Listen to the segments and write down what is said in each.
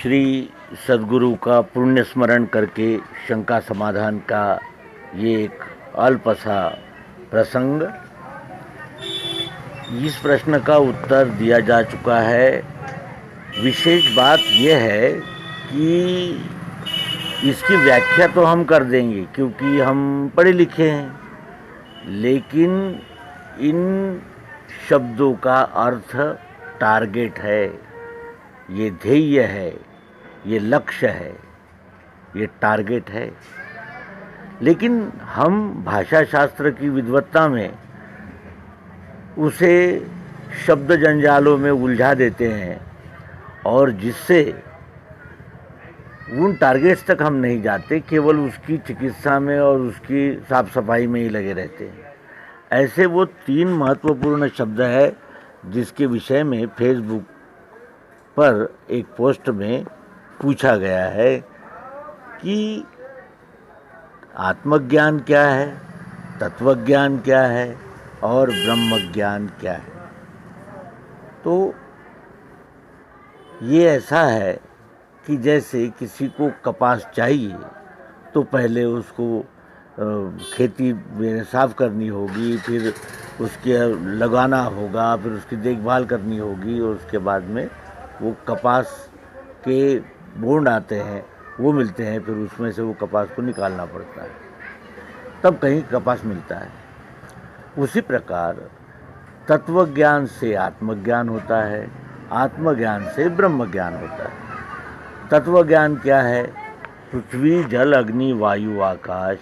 श्री सद्गुरु का पुण्य स्मरण करके शंका समाधान का ये एक अल्प सा प्रसंग। इस प्रश्न का उत्तर दिया जा चुका है। विशेष बात यह है कि इसकी व्याख्या तो हम कर देंगे क्योंकि हम पढ़े लिखे हैं, लेकिन इन शब्दों का अर्थ टारगेट है, ये ध्येय है, ये लक्ष्य है, ये टारगेट है। लेकिन हम भाषा शास्त्र की विद्वत्ता में उसे शब्द जंजालों में उलझा देते हैं और जिससे उन टारगेट्स तक हम नहीं जाते, केवल उसकी चिकित्सा में और उसकी साफ सफाई में ही लगे रहते हैं। ऐसे वो 3 महत्वपूर्ण शब्द है जिसके विषय में फेसबुक पर एक पोस्ट में पूछा गया है कि आत्मज्ञान क्या है, तत्वज्ञान क्या है और ब्रह्मज्ञान क्या है। तो ये ऐसा है कि जैसे किसी को कपास चाहिए तो पहले उसको खेती में साफ करनी होगी, फिर उसके लगाना होगा, फिर उसकी देखभाल करनी होगी और उसके बाद में वो कपास के बोंड आते हैं, वो मिलते हैं, फिर उसमें से वो कपास को निकालना पड़ता है, तब कहीं कपास मिलता है। उसी प्रकार तत्वज्ञान से आत्मज्ञान होता है, आत्मज्ञान से ब्रह्मज्ञान होता है। तत्वज्ञान क्या है? पृथ्वी, जल, अग्नि, वायु, आकाश,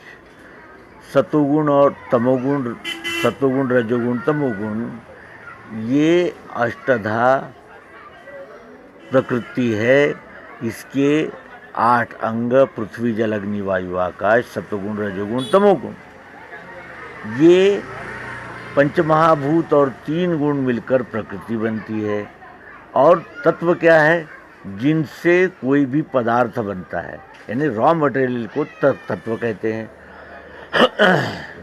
सतोगुण और तमोगुण, सतोगुण, रजोगुण, तमोगुण, ये अष्टधा प्रकृति है। इसके 8 अंग पृथ्वी, जल, अग्नि, वायु, आकाश, सतोगुण, रजोगुण, तमोगुण, ये पंचमहाभूत और 3 गुण मिलकर प्रकृति बनती है। और तत्व क्या है? जिनसे कोई भी पदार्थ बनता है, यानी रॉ मटेरियल को तत्व कहते हैं।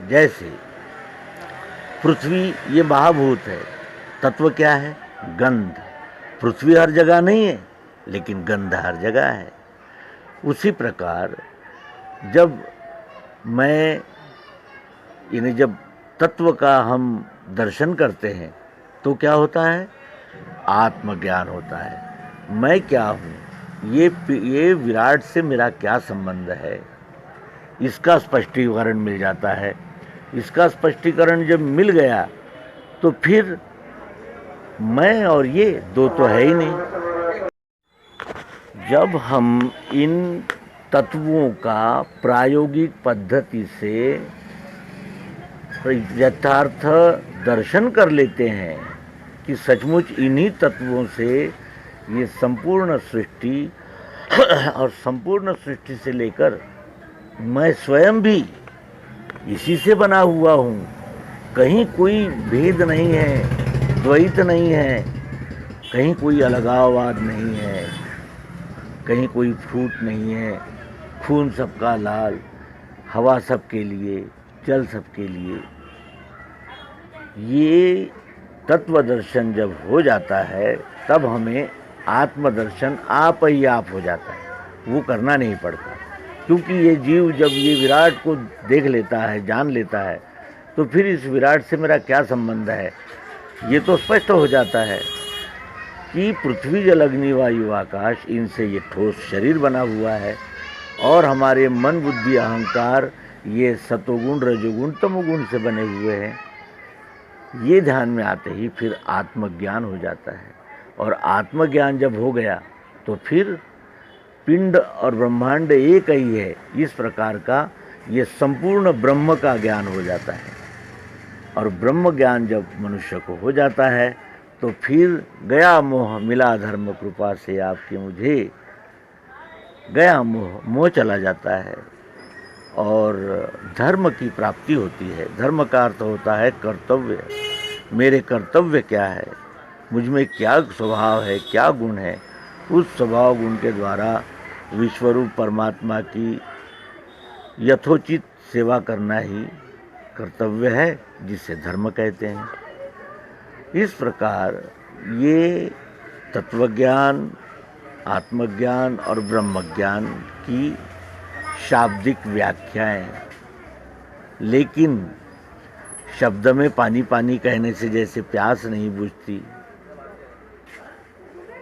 जैसे पृथ्वी ये महाभूत है, तत्व क्या है? गंध। पृथ्वी हर जगह नहीं है, लेकिन गंध हर जगह है। उसी प्रकार जब जब तत्व का हम दर्शन करते हैं तो क्या होता है? आत्मज्ञान होता है। मैं क्या हूँ, ये विराट से मेरा क्या संबंध है, इसका स्पष्टीकरण मिल जाता है। इसका स्पष्टीकरण जब मिल गया तो फिर मैं और ये दो तो है ही नहीं। जब हम इन तत्वों का प्रायोगिक पद्धति से यथार्थ दर्शन कर लेते हैं कि सचमुच इन्हीं तत्वों से ये संपूर्ण सृष्टि और संपूर्ण सृष्टि से लेकर मैं स्वयं भी इसी से बना हुआ हूँ, कहीं कोई भेद नहीं है, द्वैत नहीं है, कहीं कोई अलगाववाद नहीं है, कहीं कोई फूट नहीं है। खून सबका लाल, हवा सबके लिए, जल सबके लिए। ये तत्व दर्शन जब हो जाता है तब हमें आत्मदर्शन आप ही आप हो जाता है, वो करना नहीं पड़ता। क्योंकि ये जीव जब ये विराट को देख लेता है, जान लेता है, तो फिर इस विराट से मेरा क्या संबंध है, ये तो स्पष्ट हो जाता है कि पृथ्वी, जल, अग्नि, वायु, आकाश, इनसे ये ठोस शरीर बना हुआ है और हमारे मन, बुद्धि, अहंकार ये सतोगुण, रजोगुण, तमोगुण से बने हुए हैं। ये ध्यान में आते ही फिर आत्मज्ञान हो जाता है। और आत्मज्ञान जब हो गया तो फिर पिंड और ब्रह्मांड एक ही है, इस प्रकार का ये संपूर्ण ब्रह्म का ज्ञान हो जाता है। और ब्रह्म ज्ञान जब मनुष्य को हो जाता है तो फिर गया मोह, मिला धर्म कृपा से आपके मुझे, गया मोह, मोह चला जाता है और धर्म की प्राप्ति होती है। धर्म का अर्थ होता है कर्तव्य। मेरे कर्तव्य क्या है, मुझ में क्या स्वभाव है, क्या गुण है, उस स्वभाव गुण के द्वारा विश्वरूप परमात्मा की यथोचित सेवा करना ही कर्तव्य है, जिसे धर्म कहते हैं। इस प्रकार ये तत्वज्ञान आत्मज्ञान और ब्रह्मज्ञान की शाब्दिक व्याख्याएं, लेकिन शब्द में पानी पानी कहने से जैसे प्यास नहीं बुझती,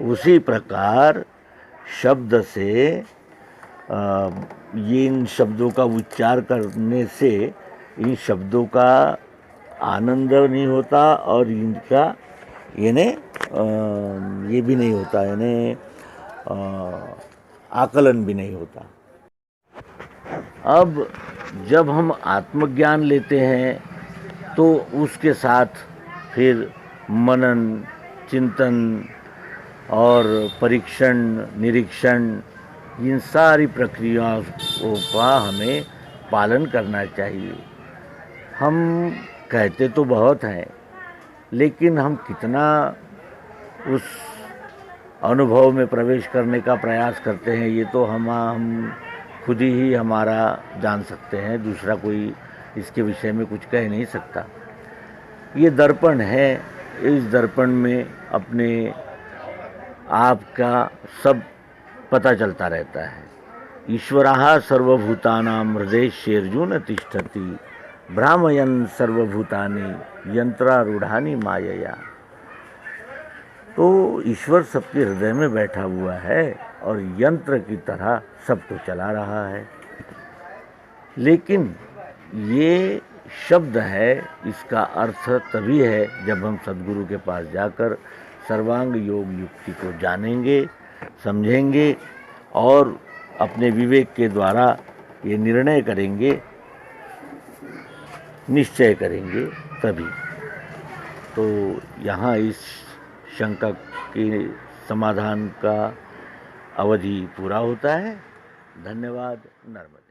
उसी प्रकार शब्द से ये इन शब्दों का उच्चार करने से इन शब्दों का आनंद नहीं होता और इनका ये भी नहीं होता, आकलन भी नहीं होता। अब जब हम आत्मज्ञान लेते हैं तो उसके साथ फिर मनन, चिंतन और परीक्षण, निरीक्षण, इन सारी प्रक्रियाओं का हमें पालन करना चाहिए। हम कहते तो बहुत हैं, लेकिन हम कितना उस अनुभव में प्रवेश करने का प्रयास करते हैं, ये तो हम खुद ही हमारा जान सकते हैं। दूसरा कोई इसके विषय में कुछ कह नहीं सकता। ये दर्पण है, इस दर्पण में अपने आप का सब पता चलता रहता है। ईश्वरः सर्वभूतानां हृदयेषु तिष्ठति भ्रामयन् सर्वभूतानि यंत्रारूढ़ानि मायया। तो ईश्वर सबके हृदय में बैठा हुआ है और यंत्र की तरह सबको चला रहा है। लेकिन ये शब्द है, इसका अर्थ तभी है जब हम सद्गुरु के पास जाकर सर्वांग योग युक्ति को जानेंगे, समझेंगे और अपने विवेक के द्वारा ये निर्णय करेंगे, निश्चय करेंगे तभी। तो यहाँ इस शंका के समाधान का अवधि पूरा होता है। धन्यवाद। नर्मदा।